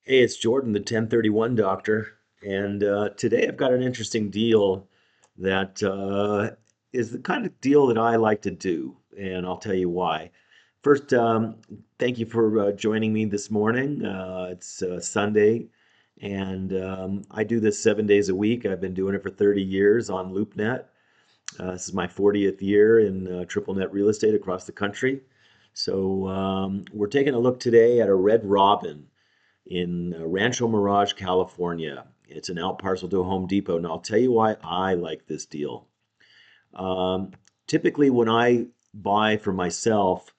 Hey, it's Jordan, the 1031 doctor, and today I've got an interesting deal that is the kind of deal that I like to do, and I'll tell you why. First, thank you for joining me this morning. It's Sunday, and I do this 7 days a week. I've been doing it for 30 years on LoopNet. This is my 40th year in triple net real estate across the country. So we're taking a look today at a Red Robin in Rancho Mirage, California. It's an out parcel to a Home Depot. And I'll tell you why I like this deal. Um, Typically, when I buy for myself,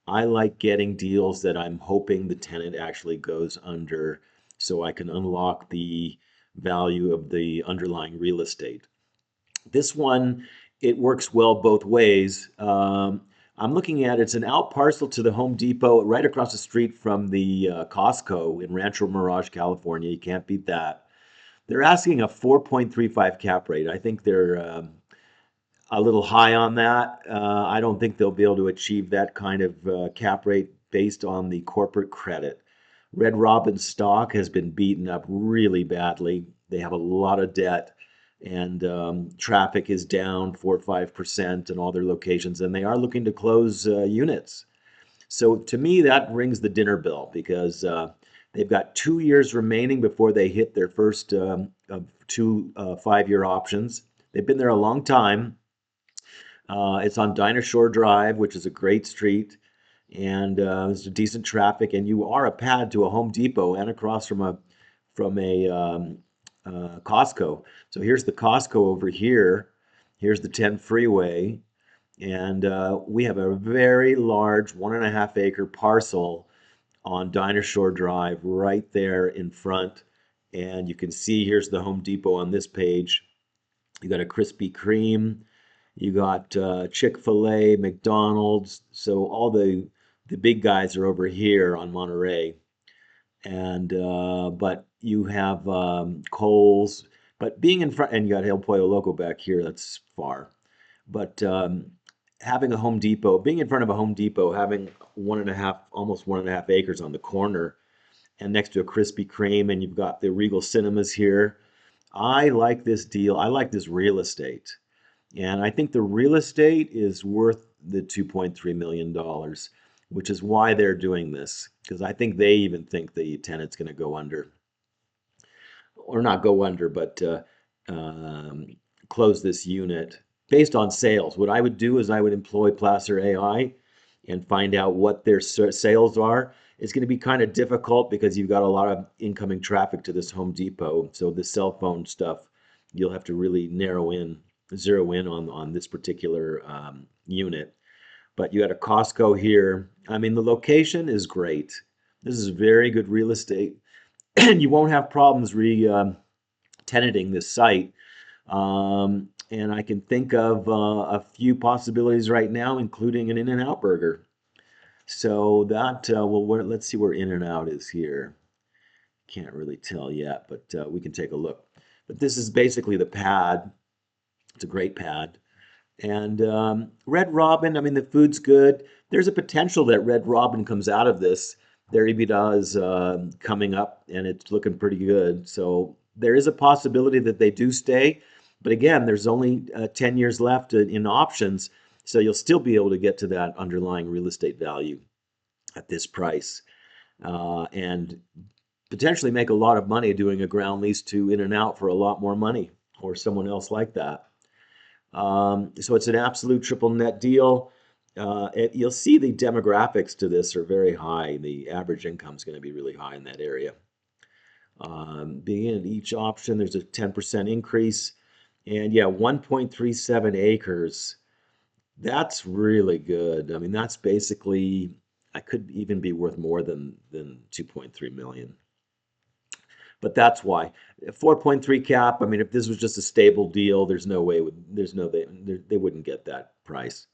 I like getting deals that I'm hoping the tenant actually goes under so I can unlock the value of the underlying real estate. This one, it works well both ways. I'm looking at it's an out parcel to the Home Depot right across the street from the Costco in Rancho Mirage, California. You can't beat that. They're asking a 4.35 cap rate. I think they're a little high on that. I don't think they'll be able to achieve that kind of cap rate based on the corporate credit. Red Robin stock has been beaten up really badly. They have a lot of debt, and traffic is down 4 or 5% in all their locations, and they are looking to close units. So to me, that rings the dinner bell because they've got 2 years remaining before they hit their first of two 5-year options. They've been there a long time. It's on Dinah Shore Drive, which is a great street, and there's a decent traffic. And you are a pad to a Home Depot and across from a Costco. So here's the Costco over here. Here's the 10 freeway, and we have a very large 1.5 acre parcel on Dinah Shore Drive right there in front. And you can see here's the Home Depot on this page. You got a Krispy Kreme, you got Chick-fil-A, McDonald's. So all the big guys are over here on Monterey, and but you have Kohl's. But being in front, and you got El Pollo Loco back here. That's far, but having a Home Depot, being in front of a Home Depot, having 1.5, almost 1.5 acres on the corner, and next to a Krispy Kreme, and you've got the Regal Cinemas here. I like this deal. I like this real estate. And I think the real estate is worth the $2.3 million, which is why they're doing this. Because I think they even think the tenant's going to go under, or not go under, but um, close this unit based on sales. What I would do is I would employ Placer AI and find out what their sales are. It's going to be kind of difficult because you've got a lot of incoming traffic to this Home Depot. So the cell phone stuff, you'll have to really zero in on this particular unit. But you got a Costco here. I mean, the location is great. This is very good real estate, and you won't have problems tenanting this site. And I can think of a few possibilities right now, including an In-N-Out burger. So that, well, let's see where In-N-Out is here. Can't really tell yet, but we can take a look. But this is basically the pad. It's a great pad. And Red Robin, I mean, the food's good. There's a potential that Red Robin comes out of this. Their EBITDA is coming up and it's looking pretty good. So there is a possibility that they do stay. But again, there's only 10 years left in options. So you'll still be able to get to that underlying real estate value at this price, and potentially make a lot of money doing a ground lease to In-N-Out for a lot more money or someone else like that. So it's an absolute triple net deal. You'll see the demographics to this are very high. The average income is going to be really high in that area. Being in each option, there's a 10% increase. And yeah, 1.37 acres. That's really good. I mean, that's basically, I could even be worth more than 2.3 million. But that's why 4.3 cap. I mean, if this was just a stable deal, there's no way they wouldn't get that price.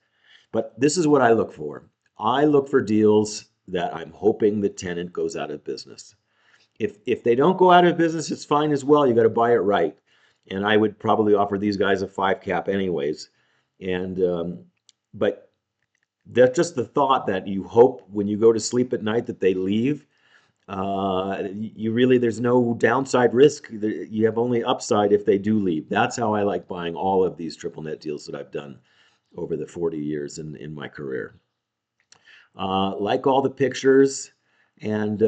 But this is what I look for. I look for deals that I'm hoping the tenant goes out of business. If they don't go out of business, it's fine as well. You got to buy it right. And I would probably offer these guys a 5 cap anyways. And but that's just the thought that you hope when you go to sleep at night that they leave. You really, there's no downside risk. You have only upside if they do leave. That's how I like buying all of these triple net deals that I've done over the 40 years in my career. Like all the pictures, and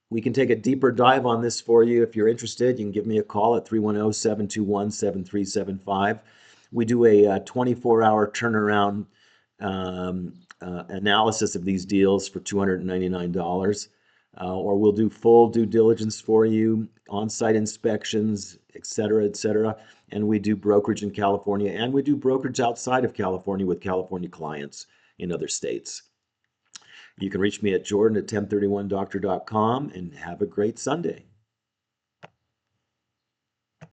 we can take a deeper dive on this for you. If you're interested, you can give me a call at 310-721-7375. We do a 24-hour turnaround analysis of these deals for $299. Or we'll do full due diligence for you, on-site inspections, et cetera, et cetera. And we do brokerage in California, and we do brokerage outside of California with California clients in other states. You can reach me at Jordan at 1031Doctor.com, and have a great Sunday.